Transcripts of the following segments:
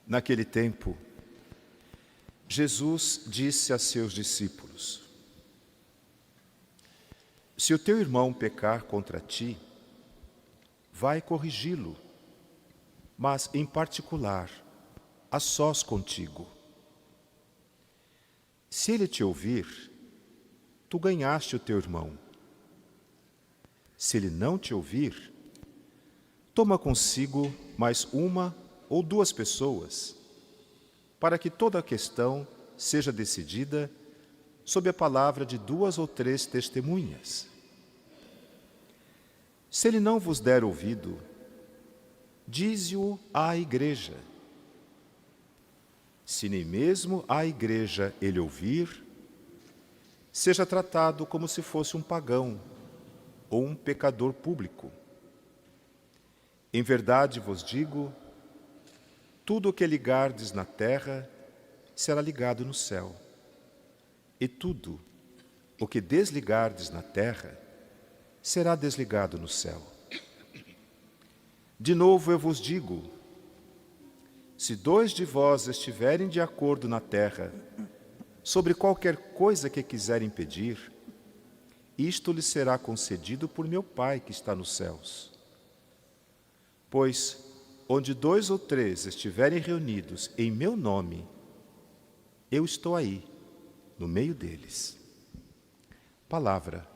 Naquele tempo, Jesus disse a seus discípulos: Se o teu irmão pecar contra ti, vai corrigi-lo, mas em particular, a sós contigo. Se ele te ouvir, tu ganhaste o teu irmão. Se ele não te ouvir, toma consigo mais uma ou duas pessoas, para que toda a questão seja decidida sob a palavra de 2 ou 3 testemunhas. Se ele não vos der ouvido, dize-o à igreja. Se nem mesmo à igreja ele ouvir, seja tratado como se fosse um pagão ou um pecador público. Em verdade vos digo, tudo o que ligardes na terra será ligado no céu, e tudo o que desligardes na terra será desligado no céu. De novo eu vos digo, se 2 de vós estiverem de acordo na terra sobre qualquer coisa que quiserem pedir, isto lhes será concedido por meu Pai que está nos céus. Pois, onde 2 ou 3 estiverem reunidos em meu nome, eu estou aí, no meio deles. Palavra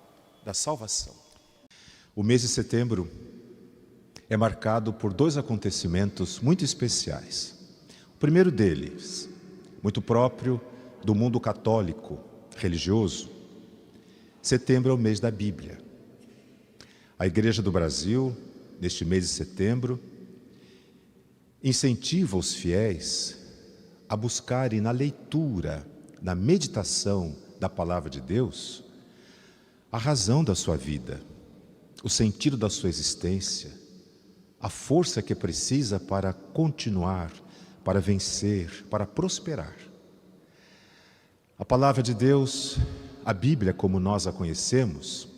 da salvação. O mês de setembro é marcado por 2 acontecimentos muito especiais. O primeiro deles, muito próprio do mundo católico, religioso. Setembro é o mês da Bíblia. A Igreja do Brasil, neste mês de setembro, incentiva os fiéis a buscarem na leitura, na meditação da Palavra de Deus, a razão da sua vida, o sentido da sua existência, a força que precisa para continuar, para vencer, para prosperar. A Palavra de Deus, a Bíblia como nós a conhecemos,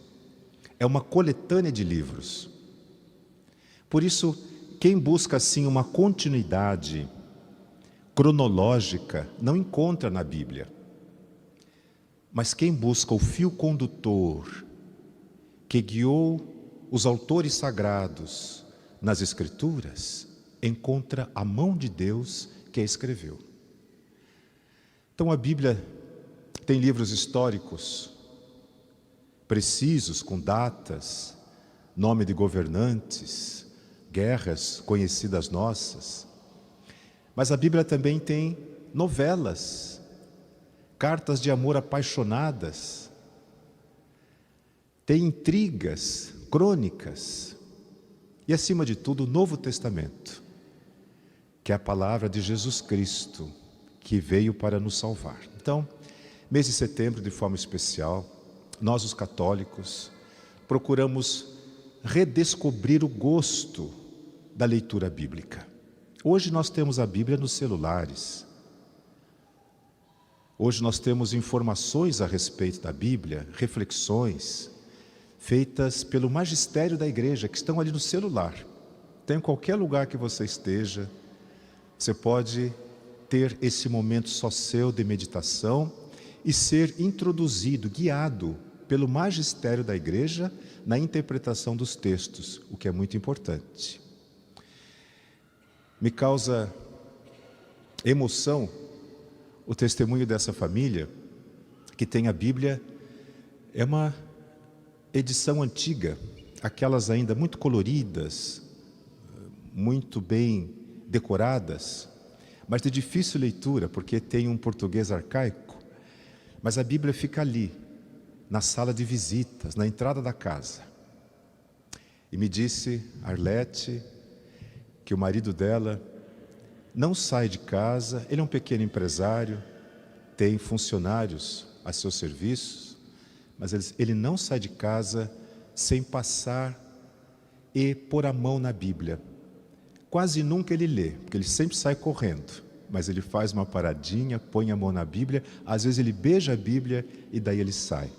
é uma coletânea de livros. Por isso, quem busca assim uma continuidade cronológica não encontra na Bíblia. Mas quem busca o fio condutor que guiou os autores sagrados nas Escrituras, encontra a mão de Deus que a escreveu. Então a Bíblia tem livros históricos precisos, com datas, nome de governantes, guerras conhecidas nossas. Mas a Bíblia também tem novelas, cartas de amor apaixonadas, tem intrigas, crônicas e, acima de tudo, o Novo Testamento, que é a palavra de Jesus Cristo, que veio para nos salvar. Então, mês de setembro, de forma especial, nós os católicos procuramos redescobrir o gosto da leitura bíblica. Hoje nós temos a Bíblia nos celulares. Hoje nós temos informações a respeito da Bíblia, reflexões feitas pelo magistério da igreja, que estão ali no celular. Então, em qualquer lugar que você esteja, você pode ter esse momento só seu de meditação e ser introduzido, guiado pelo magistério da igreja na interpretação dos textos, o que é muito importante. Me causa emoção o testemunho dessa família, que tem a Bíblia, é uma edição antiga, aquelas ainda muito coloridas, muito bem decoradas, mas de difícil leitura, porque tem um português arcaico. Mas a Bíblia fica ali, na sala de visitas, na entrada da casa. E me disse Arlete que o marido dela não sai de casa, ele é um pequeno empresário, tem funcionários a seus serviços, mas ele não sai de casa sem passar e pôr a mão na Bíblia. Quase nunca ele lê, porque ele sempre sai correndo, mas ele faz uma paradinha, põe a mão na Bíblia, às vezes ele beija a Bíblia e daí ele sai.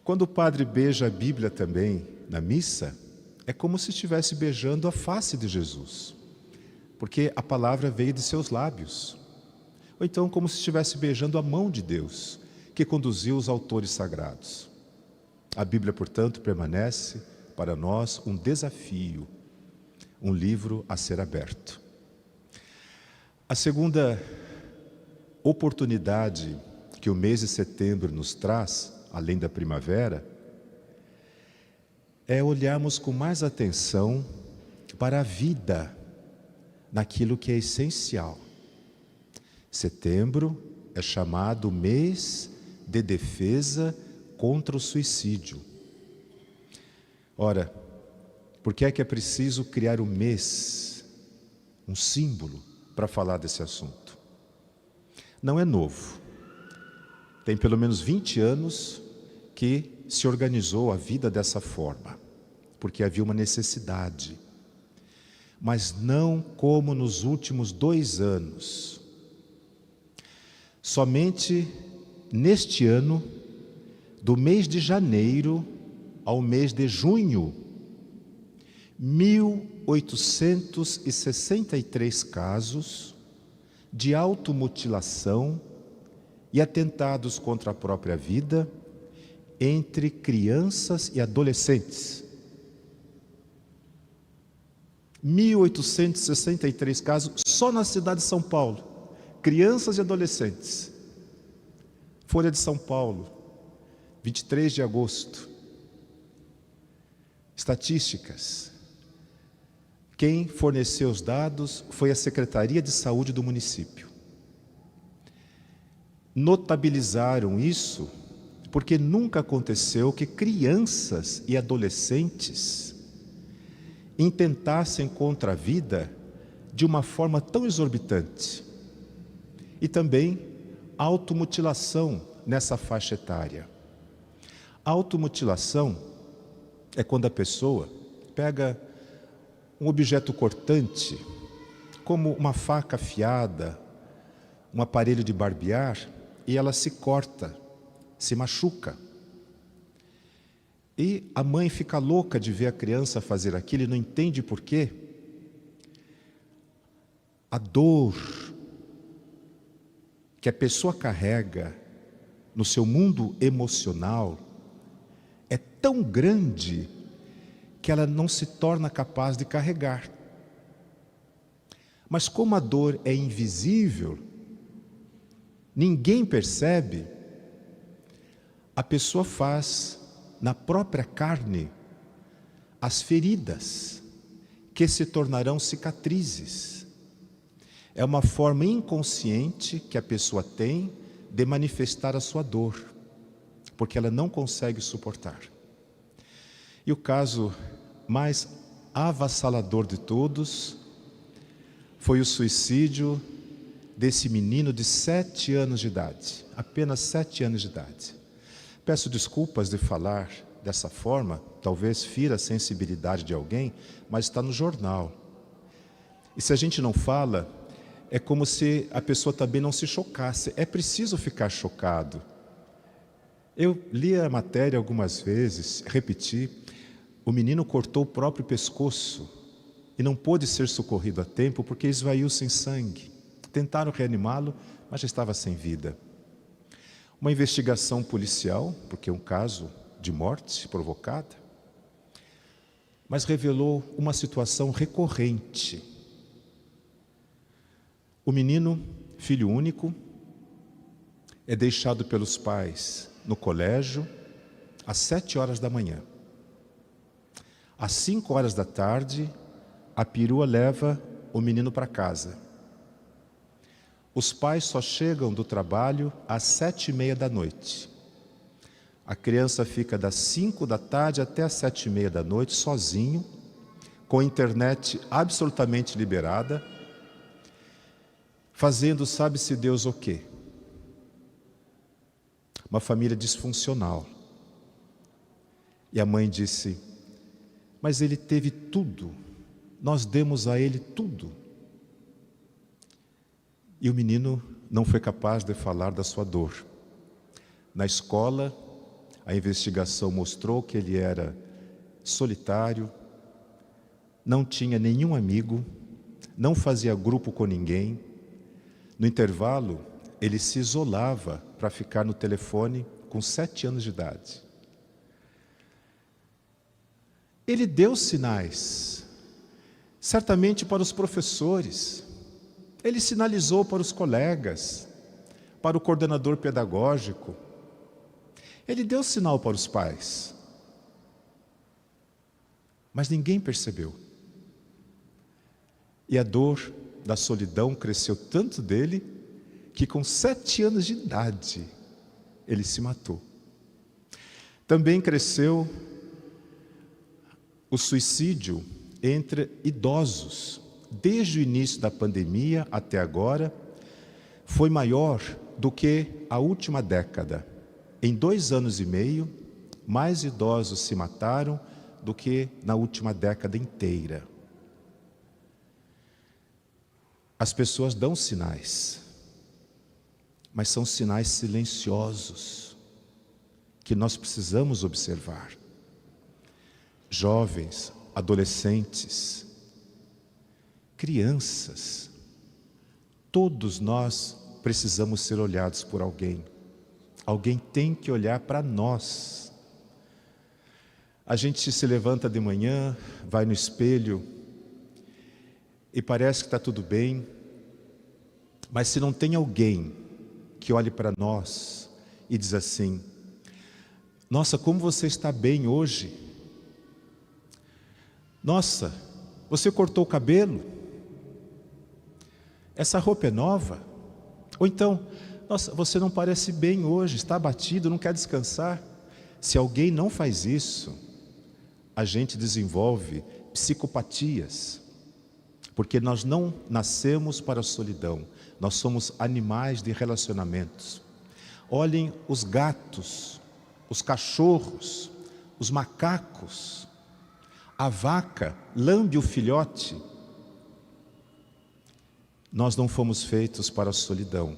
Quando o padre beija a Bíblia também na missa, é como se estivesse beijando a face de Jesus. porque a palavra veio de seus lábios. Ou então como se estivesse beijando a mão de Deus, que conduziu os autores sagrados. A Bíblia, portanto, permanece para nós um desafio, um livro a ser aberto. A segunda oportunidade que o mês de setembro nos traz, além da primavera, é olharmos com mais atenção para a vida, naquilo que é essencial. Setembro é chamado mês de defesa contra o suicídio. Ora, por que é preciso criar um mês, um símbolo, para falar desse assunto? Não é novo. Tem pelo menos 20 anos que se organizou a vida dessa forma, porque havia uma necessidade. Mas não como nos últimos 2 anos. Somente neste ano, do mês de janeiro ao mês de junho, 1.863 casos de automutilação e atentados contra a própria vida entre crianças e adolescentes. 1.863 casos só na cidade de São Paulo, crianças e adolescentes. Folha de São Paulo, 23 de agosto. Estatísticas. Quem forneceu os dados foi a Secretaria de Saúde do município. Notabilizaram isso porque nunca aconteceu que crianças e adolescentes intentassem contra a vida de uma forma tão exorbitante. E também automutilação nessa faixa etária. Automutilação é quando a pessoa pega um objeto cortante, como uma faca afiada, um aparelho de barbear, e ela se corta, se machuca. E a mãe fica louca de ver a criança fazer aquilo e não entende por quê. A dor que a pessoa carrega no seu mundo emocional é tão grande que ela não se torna capaz de carregar. Mas como a dor é invisível, ninguém percebe, a pessoa faz na própria carne as feridas que se tornarão cicatrizes. É uma forma inconsciente que a pessoa tem de manifestar a sua dor, porque ela não consegue suportar. E o caso mais avassalador de todos foi o suicídio desse menino de 7 anos de idade, apenas 7 anos de idade. Peço desculpas de falar dessa forma, talvez fira a sensibilidade de alguém, mas está no jornal. E se a gente não fala, é como se a pessoa também não se chocasse. É preciso ficar chocado. Eu li a matéria algumas vezes, repeti, o menino cortou o próprio pescoço e não pôde ser socorrido a tempo porque esvaiu-se em sangue. Tentaram reanimá-lo, mas já estava sem vida. Uma investigação policial, porque é um caso de morte provocada, mas revelou uma situação recorrente. O menino, filho único, é deixado pelos pais no colégio às 7 horas da manhã. Às 5 horas da tarde, a perua leva o menino para casa. Os pais só chegam do trabalho às 7h30 da noite. A criança fica das 5 da tarde até às 7h30 da noite, sozinho, com a internet absolutamente liberada, fazendo sabe-se Deus o quê? Uma família disfuncional. E a mãe disse, mas ele teve tudo, nós demos a ele tudo. E o menino não foi capaz de falar da sua dor. Na escola, a investigação mostrou que ele era solitário, não tinha nenhum amigo, não fazia grupo com ninguém. No intervalo, ele se isolava para ficar no telefone com 7 anos de idade. Ele deu sinais, certamente para os professores, ele sinalizou para os colegas, para o coordenador pedagógico, ele deu sinal para os pais, mas ninguém percebeu. E a dor da solidão cresceu tanto dele, que com 7 anos de idade, ele se matou. Também cresceu o suicídio entre idosos. Desde o início da pandemia até agora, foi maior do que a última década. Em 2 anos e meio, mais idosos se mataram do que na última década inteira. As pessoas dão sinais, mas são sinais silenciosos, que nós precisamos observar. Jovens, adolescentes, crianças, todos nós precisamos ser olhados por alguém. Alguém tem que olhar para nós. A gente se levanta de manhã, vai no espelho e parece que está tudo bem, mas se não tem alguém que olhe para nós e diz assim: nossa, como você está bem hoje? Nossa, você cortou o cabelo? Essa roupa é nova? Ou então, nossa, você não parece bem hoje, está abatido, não quer descansar? Se alguém não faz isso, a gente desenvolve psicopatias, porque nós não nascemos para a solidão, nós somos animais de relacionamentos. Olhem os gatos, os cachorros, os macacos. A vaca lambe o filhote. Nós não fomos feitos para a solidão.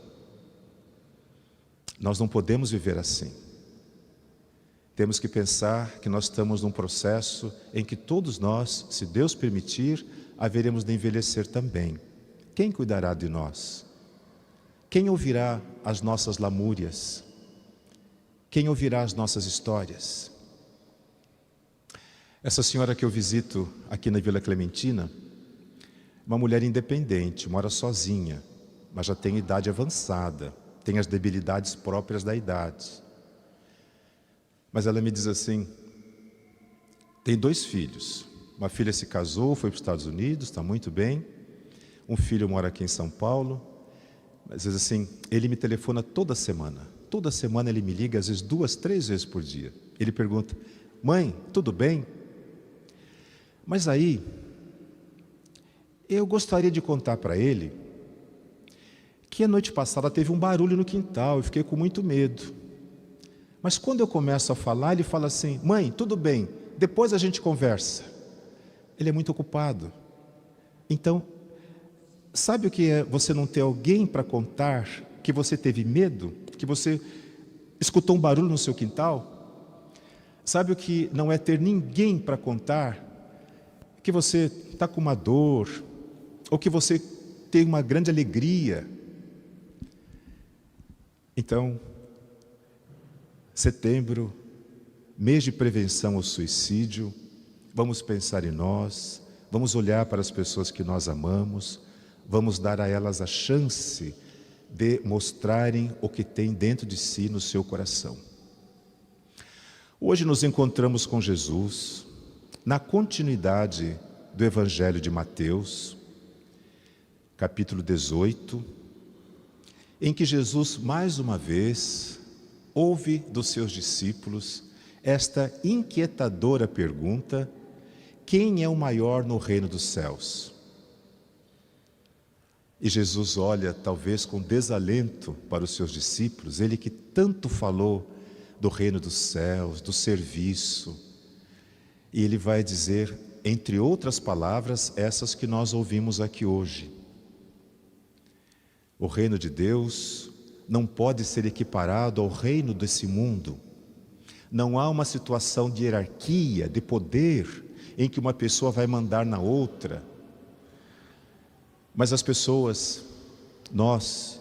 Nós não podemos viver assim. Temos que pensar que nós estamos num processo em que todos nós, se Deus permitir, haveremos de envelhecer também. Quem cuidará de nós? Quem ouvirá as nossas lamúrias? Quem ouvirá as nossas histórias? Essa senhora que eu visito aqui na Vila Clementina, uma mulher independente, mora sozinha, mas já tem idade avançada, tem as debilidades próprias da idade. Mas ela me diz assim, tem 2 filhos, uma filha se casou, foi para os Estados Unidos, está muito bem, um filho mora aqui em São Paulo, mas diz assim, ele me telefona toda semana ele me liga, às vezes 2, 3 vezes por dia. Ele pergunta, mãe, tudo bem? Mas aí, eu gostaria de contar para ele que a noite passada teve um barulho no quintal, eu fiquei com muito medo. Mas quando eu começo a falar, ele fala assim, mãe, tudo bem, depois a gente conversa. Ele é muito ocupado. Então, sabe o que é você não ter alguém para contar que você teve medo? Que você escutou um barulho no seu quintal? Sabe o que não é ter ninguém para contar? Que você está com uma dor, ou que você tem uma grande alegria. Então, setembro, mês de prevenção ao suicídio, vamos pensar em nós, vamos olhar para as pessoas que nós amamos, vamos dar a elas a chance de mostrarem o que tem dentro de si no seu coração. Hoje nos encontramos com Jesus, na continuidade do Evangelho de Mateus, capítulo 18, em que Jesus, mais uma vez, ouve dos seus discípulos esta inquietadora pergunta: quem é o maior no reino dos céus? E Jesus olha, talvez com desalento, para os seus discípulos, ele que tanto falou do reino dos céus, do serviço, e ele vai dizer, entre outras palavras, essas que nós ouvimos aqui hoje. O reino de Deus não pode ser equiparado ao reino desse mundo. Não há uma situação de hierarquia, de poder, em que uma pessoa vai mandar na outra. Mas as pessoas, nós,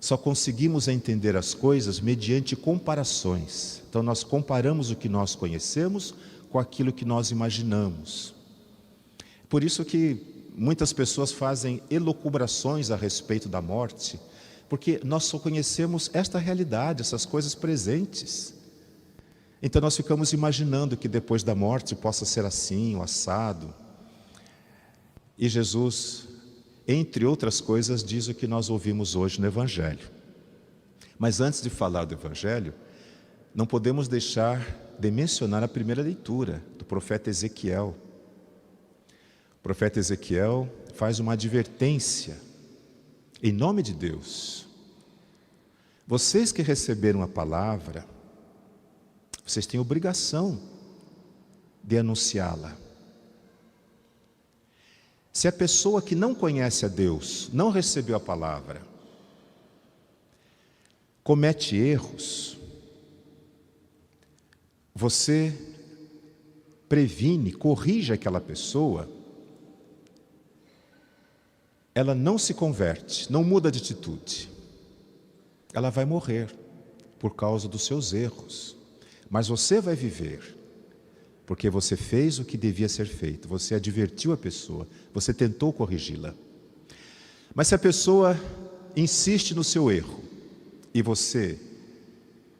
só conseguimos entender as coisas mediante comparações. Então nós comparamos o que nós conhecemos com aquilo que nós imaginamos. Por isso que muitas pessoas fazem elucubrações a respeito da morte, porque nós só conhecemos esta realidade, essas coisas presentes. Então nós ficamos imaginando que depois da morte possa ser assim, ou assado. E Jesus, entre outras coisas, diz o que nós ouvimos hoje no Evangelho. Mas antes de falar do Evangelho, não podemos deixar de mencionar a primeira leitura do profeta Ezequiel. O profeta Ezequiel faz uma advertência, em nome de Deus. Vocês que receberam a palavra, vocês têm obrigação de anunciá-la. Se a pessoa que não conhece a Deus, não recebeu a palavra, comete erros, você previne, corrige aquela pessoa, ela não se converte, não muda de atitude, ela vai morrer por causa dos seus erros, mas você vai viver, porque você fez o que devia ser feito, você advertiu a pessoa, você tentou corrigi-la. Mas se a pessoa insiste no seu erro, e você,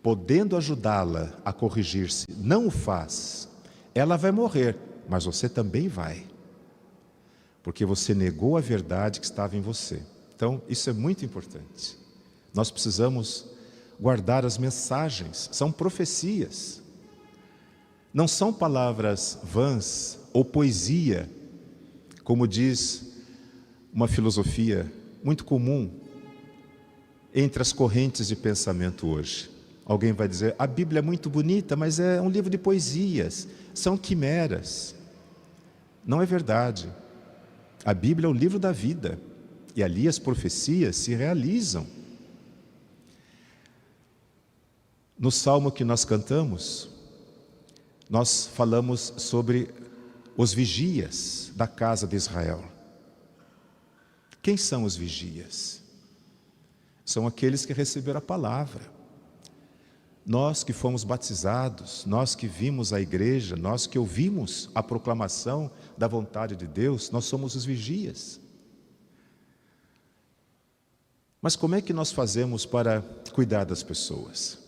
podendo ajudá-la a corrigir-se, não o faz, ela vai morrer, mas você também vai, porque você negou a verdade que estava em você. Então, isso é muito importante. Nós precisamos guardar as mensagens, são profecias. Não são palavras vãs ou poesia, como diz uma filosofia muito comum entre as correntes de pensamento hoje. Alguém vai dizer, a Bíblia é muito bonita, mas é um livro de poesias, são quimeras. Não é verdade. A Bíblia é o livro da vida, e ali as profecias se realizam. No salmo que nós cantamos, nós falamos sobre os vigias da casa de Israel. Quem são os vigias? São aqueles que receberam a palavra. Nós que fomos batizados, nós que vimos a igreja, nós que ouvimos a proclamação da vontade de Deus, nós somos os vigias. Mas como é que nós fazemos para cuidar das pessoas?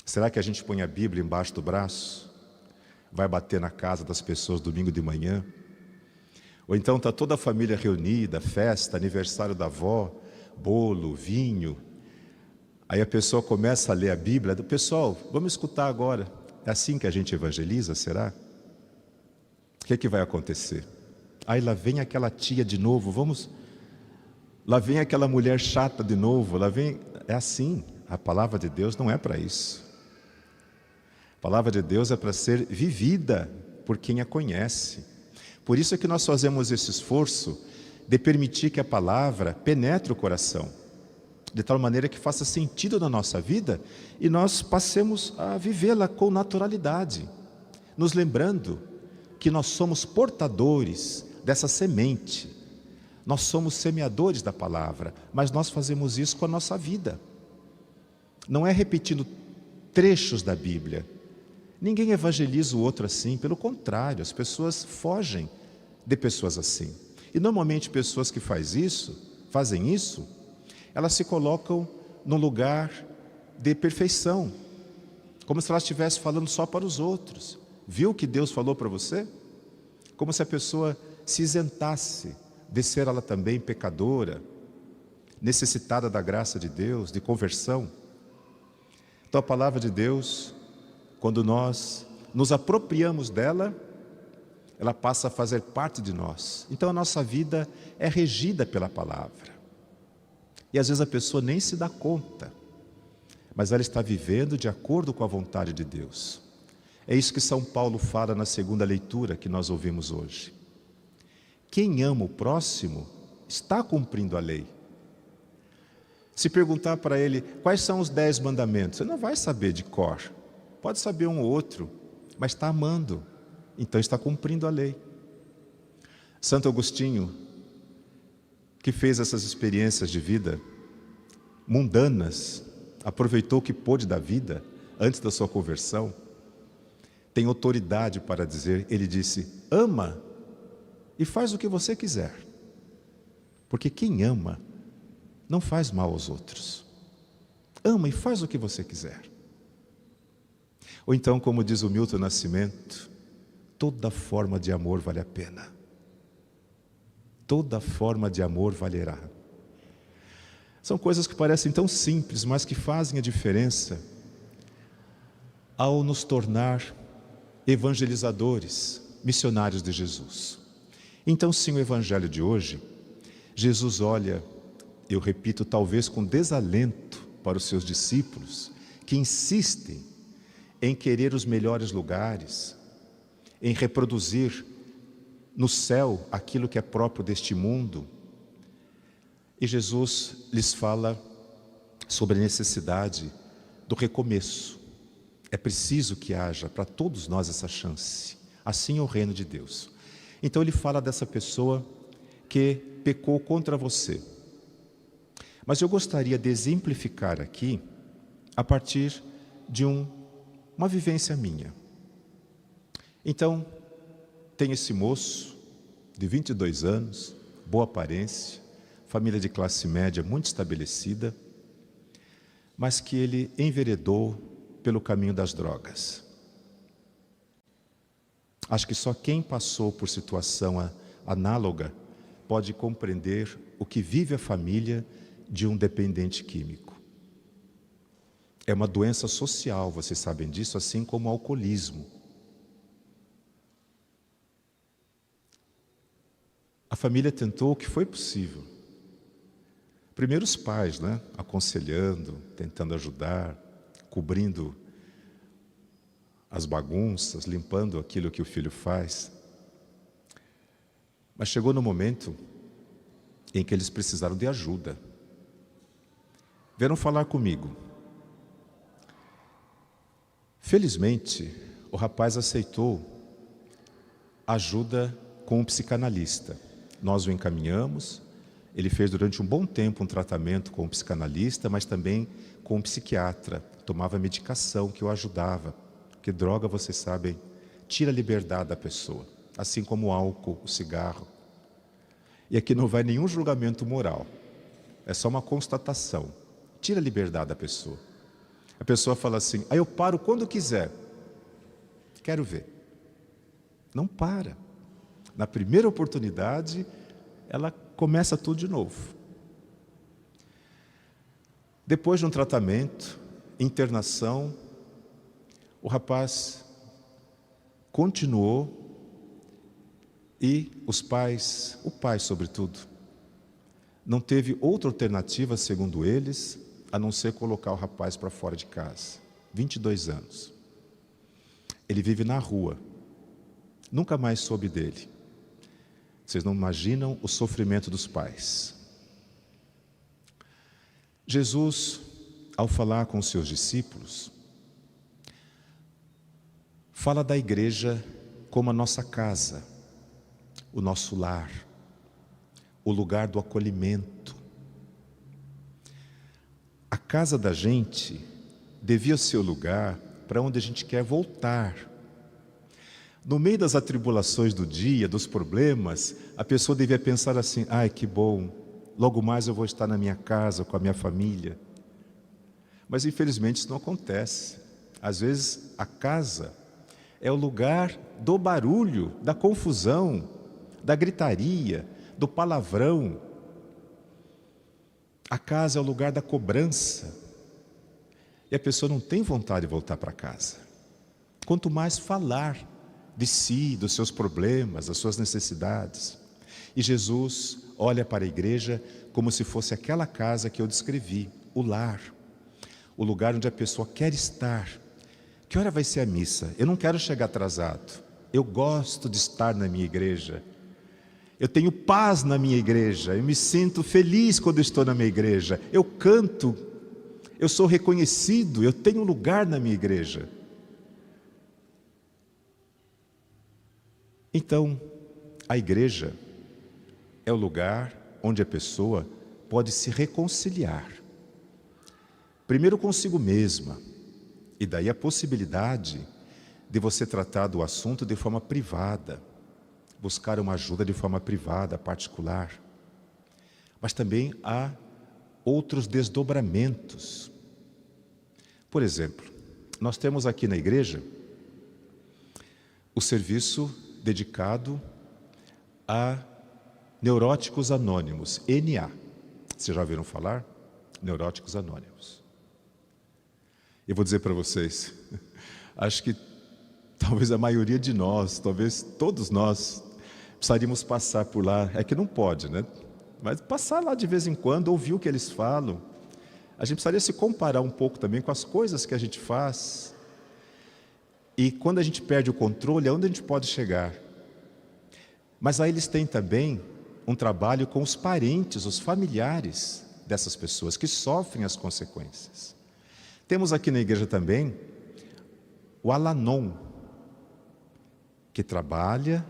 Será que a gente põe a Bíblia embaixo do braço? Vai bater na casa das pessoas domingo de manhã? Ou então está toda a família reunida, festa, aniversário da avó, bolo, vinho. Aí a pessoa começa a ler a Bíblia. Pessoal, vamos escutar agora. É assim que a gente evangeliza, será? O que é que vai acontecer? Aí lá vem aquela tia de novo, lá vem aquela mulher chata de novo, é assim. A palavra de Deus não é para isso. A palavra de Deus é para ser vivida por quem a conhece. Por isso é que nós fazemos esse esforço de permitir que a palavra penetre o coração, de tal maneira que faça sentido na nossa vida e nós passemos a vivê-la com naturalidade, nos lembrando que nós somos portadores dessa semente, nós somos semeadores da palavra, mas nós fazemos isso com a nossa vida. Não é repetindo trechos da Bíblia. Ninguém evangeliza o outro assim, pelo contrário, as pessoas fogem de pessoas assim. E normalmente pessoas que fazem isso, elas se colocam num lugar de perfeição, como se elas estivessem falando só para os outros. Viu o que Deus falou para você? Como se a pessoa se isentasse de ser ela também pecadora, necessitada da graça de Deus, de conversão. Então a palavra de Deus, quando nós nos apropriamos dela, ela passa a fazer parte de nós. Então a nossa vida é regida pela palavra. E às vezes a pessoa nem se dá conta, mas ela está vivendo de acordo com a vontade de Deus. É isso que São Paulo fala na segunda leitura que nós ouvimos hoje. Quem ama o próximo está cumprindo a lei. Se perguntar para ele quais são os 10 mandamentos, você não vai saber de cor. Pode saber um ou outro, mas está amando, então está cumprindo a lei. Santo Agostinho, que fez essas experiências de vida mundanas, aproveitou o que pôde da vida antes da sua conversão, tem autoridade para dizer, ele disse, ama e faz o que você quiser. Porque quem ama não faz mal aos outros. Ama e faz o que você quiser. Ou então, como diz o Milton Nascimento, toda forma de amor vale a pena. Toda forma de amor valerá. São coisas que parecem tão simples, mas que fazem a diferença ao nos tornar evangelizadores, missionários de Jesus. Então, sim, o evangelho de hoje, Jesus olha, eu repito, talvez com desalento para os seus discípulos, que insistem em querer os melhores lugares, em reproduzir no céu aquilo que é próprio deste mundo. E Jesus lhes fala sobre a necessidade do recomeço. É preciso que haja para todos nós essa chance. Assim é o reino de Deus. Então ele fala dessa pessoa que pecou contra você. Mas eu gostaria de exemplificar aqui a partir de uma vivência minha. Então, tem esse moço de 22 anos, boa aparência, família de classe média muito estabelecida, mas que ele enveredou pelo caminho das drogas. Acho que só quem passou por situação análoga pode compreender o que vive a família de um dependente químico. É uma doença social, vocês sabem disso, assim como o alcoolismo. A família tentou o que foi possível. Primeiro os pais, aconselhando, tentando ajudar, cobrindo as bagunças, limpando aquilo que o filho faz. Mas chegou no momento em que eles precisaram de ajuda. Vieram falar comigo. Felizmente, o rapaz aceitou ajuda com um psicanalista. Nós o encaminhamos, ele fez durante um bom tempo um tratamento com um psicanalista, mas também com um psiquiatra. Tomava medicação que o ajudava, porque droga, vocês sabem, tira a liberdade da pessoa, assim como o álcool, o cigarro. E aqui não vai nenhum julgamento moral, é só uma constatação. Tira a liberdade da pessoa. A pessoa fala assim, eu paro quando quiser. Quero ver. Não para. Na primeira oportunidade, ela começa tudo de novo. Depois de um tratamento, internação, o rapaz continuou e os pais, o pai sobretudo, não teve outra alternativa, segundo eles, a não ser colocar o rapaz para fora de casa. 22 anos. Ele vive na rua. Nunca mais soube dele. Vocês não imaginam o sofrimento dos pais. Jesus, ao falar com os seus discípulos, fala da igreja como a nossa casa, o nosso lar, o lugar do acolhimento. A casa da gente devia ser o lugar para onde a gente quer voltar. No meio das atribulações do dia, dos problemas, a pessoa devia pensar assim, que bom, logo mais eu vou estar na minha casa, com a minha família. Mas infelizmente isso não acontece. Às vezes a casa é o lugar do barulho, da confusão, da gritaria, do palavrão. A casa é o lugar da cobrança. E a pessoa não tem vontade de voltar para casa. Quanto mais falar de si, dos seus problemas, das suas necessidades. E Jesus olha para a igreja como se fosse aquela casa que eu descrevi, o lar. O lugar onde a pessoa quer estar. Que hora vai ser a missa? Eu não quero chegar atrasado. Eu gosto de estar na minha igreja. Eu tenho paz na minha igreja. Eu me sinto feliz quando estou na minha igreja. Eu canto. Eu sou reconhecido. Eu tenho lugar na minha igreja. Então, a igreja é o lugar onde a pessoa pode se reconciliar. Primeiro consigo mesma, e daí a possibilidade de você tratar do assunto de forma privada, buscar uma ajuda de forma privada, particular. Mas também há outros desdobramentos. Por exemplo, nós temos aqui na igreja o serviço dedicado a neuróticos anônimos, NA. Vocês já ouviram falar? Neuróticos anônimos. Eu vou dizer para vocês, acho que talvez a maioria de nós, talvez todos nós, precisaríamos passar por lá. É que não pode, né? Mas passar lá de vez em quando, ouvir o que eles falam. A gente precisaria se comparar um pouco também com as coisas que a gente faz. E quando a gente perde o controle, aonde a gente pode chegar? Mas aí eles têm também um trabalho com os parentes, os familiares dessas pessoas que sofrem as consequências. Temos aqui na igreja também o Al-Anon, que trabalha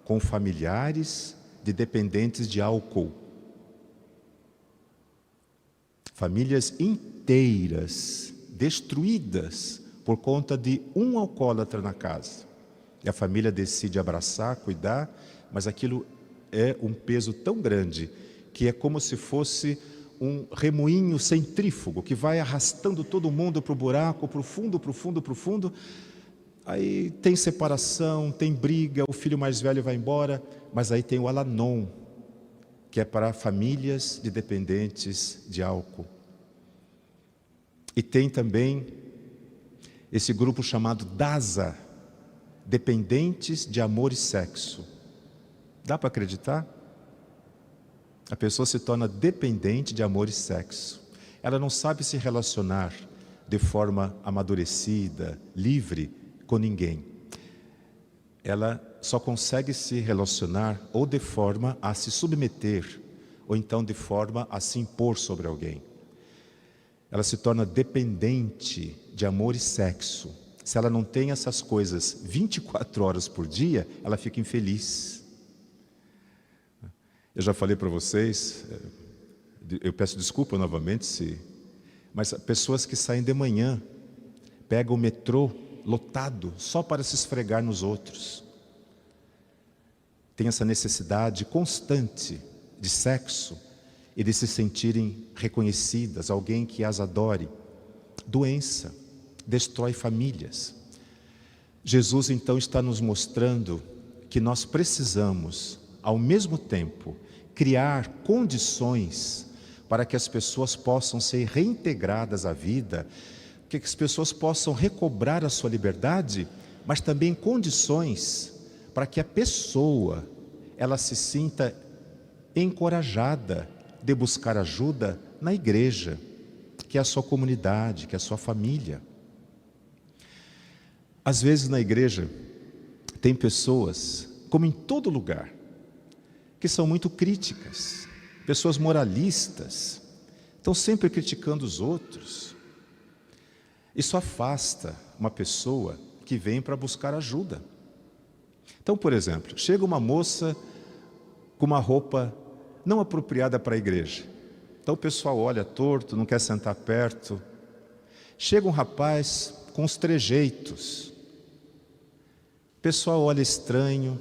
com familiares de dependentes de álcool. Famílias inteiras destruídas por conta de um alcoólatra na casa. E a família decide abraçar, cuidar, mas aquilo é um peso tão grande que é como se fosse um remoinho centrífugo que vai arrastando todo mundo para o buraco, para o fundo, para o fundo, para o fundo. Aí tem separação, tem briga, o filho mais velho vai embora, mas aí tem o Al-Anon, que é para famílias de dependentes de álcool. E tem também esse grupo chamado DASA, dependentes de amor e sexo. Dá para acreditar? A pessoa se torna dependente de amor e sexo. Ela não sabe se relacionar de forma amadurecida, livre com ninguém. Ela só consegue se relacionar ou de forma a se submeter, ou então de forma a se impor sobre alguém. Ela se torna dependente de amor e sexo. Se ela não tem essas coisas 24 horas por dia, ela fica infeliz. Eu já falei para vocês, eu peço desculpa novamente, mas pessoas que saem de manhã, pegam o metrô lotado só para se esfregar nos outros. Tem essa necessidade constante de sexo e de se sentirem reconhecidas, alguém que as adore. Doença, destrói famílias. Jesus então está nos mostrando que nós precisamos, ao mesmo tempo, criar condições para que as pessoas possam ser reintegradas à vida, que as pessoas possam recobrar a sua liberdade, mas também condições para que a pessoa ela se sinta encorajada de buscar ajuda na igreja, que é a sua comunidade, que é a sua família. Às vezes na igreja tem pessoas, como em todo lugar, que são muito críticas, pessoas moralistas, estão sempre criticando os outros. Isso afasta uma pessoa que vem para buscar ajuda. Então, por exemplo, chega uma moça com uma roupa não apropriada para a igreja. Então o pessoal olha torto, não quer sentar perto. Chega um rapaz com os trejeitos. O pessoal olha estranho,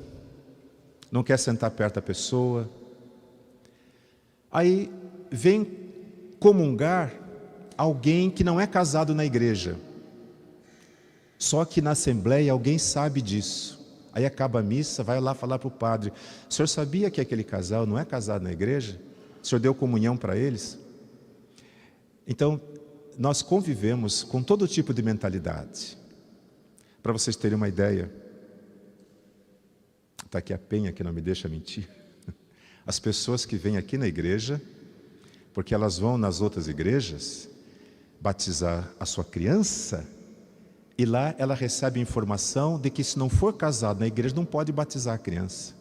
não quer sentar perto da pessoa. Aí vem comungar alguém que não é casado na igreja. Só que na assembleia alguém sabe disso. Aí acaba a missa, vai lá falar para o padre: o senhor sabia que aquele casal não é casado na igreja? O senhor deu comunhão para eles? Então, nós convivemos com todo tipo de mentalidade. Para vocês terem uma ideia, está aqui a Penha que não me deixa mentir. As pessoas que vêm aqui na igreja, porque elas vão nas outras igrejas batizar a sua criança, e lá ela recebe informação de que se não for casado na igreja não pode batizar a criança.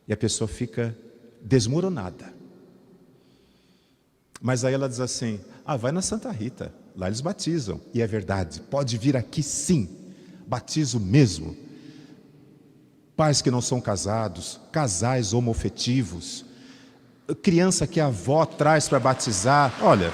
E a pessoa fica desmoronada. Mas aí ela diz assim: vai na Santa Rita, lá eles batizam. E é verdade, pode vir aqui sim, batizo mesmo. Pais que não são casados, casais homoafetivos, criança que a avó traz para batizar. Olha,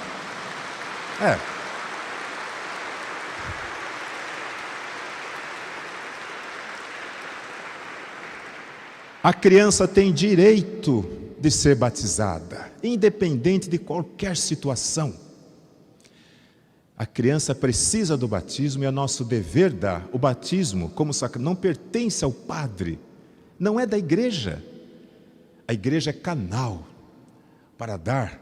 a criança tem direito de ser batizada, independente de qualquer situação. A criança precisa do batismo e é nosso dever dar. O batismo, como sacramento, não pertence ao padre, não é da igreja. A igreja é canal para dar.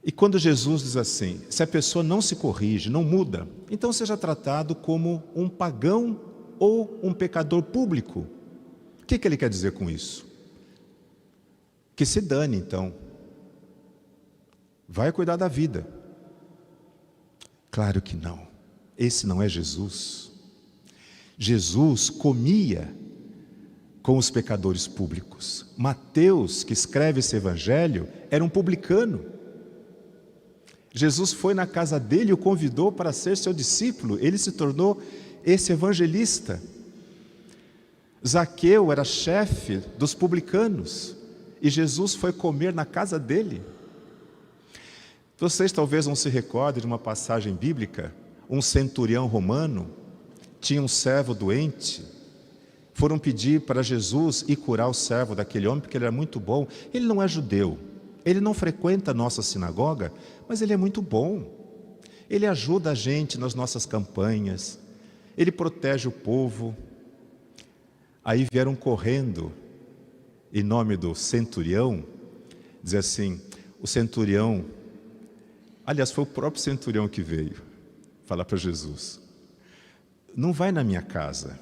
E quando Jesus diz assim, se a pessoa não se corrige, não muda, então seja tratado como um pagão ou um pecador público. O que ele quer dizer com isso? Que se dane então. Vai cuidar da vida. Claro que não. Esse não é Jesus. Jesus comia com os pecadores públicos. Mateus, que escreve esse evangelho, era um publicano. Jesus foi na casa dele e o convidou para ser seu discípulo. Ele se tornou esse evangelista. Zaqueu era chefe dos publicanos e Jesus foi comer na casa dele. Vocês talvez não se recordem de uma passagem bíblica. Um centurião romano tinha um servo doente. Foram pedir para Jesus ir curar o servo daquele homem, porque ele era muito bom. Ele não é judeu, ele não frequenta a nossa sinagoga, mas ele é muito bom. Ele ajuda a gente nas nossas campanhas, ele protege o povo. Aí vieram correndo, em nome do centurião, dizer assim, o centurião, aliás, foi o próprio centurião que veio falar para Jesus, não vai na minha casa,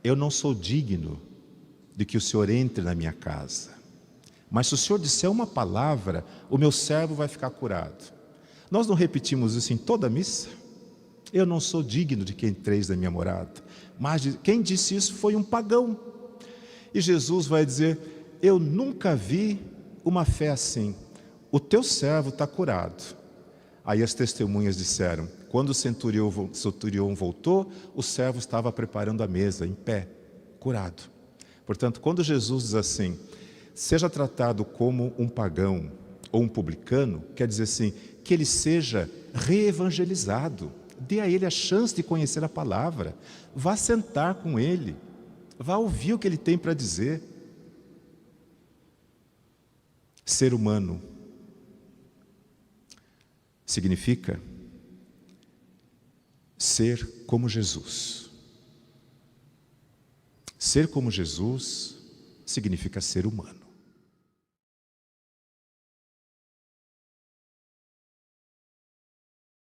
eu não sou digno de que o Senhor entre na minha casa, mas se o Senhor disser uma palavra, o meu servo vai ficar curado. Nós não repetimos isso em toda a missa? Eu não sou digno de que entreis na minha morada. Mas quem disse isso foi um pagão. E Jesus vai dizer, eu nunca vi uma fé assim. O teu servo está curado. Aí as testemunhas disseram, quando o centurião voltou, o servo estava preparando a mesa, em pé, curado. Portanto, quando Jesus diz assim, seja tratado como um pagão ou um publicano, quer dizer assim, que ele seja reevangelizado. Dê a ele a chance de conhecer a palavra. Vá sentar com ele. Vá ouvir o que ele tem para dizer. Ser humano significa ser como Jesus. Ser como Jesus significa ser humano.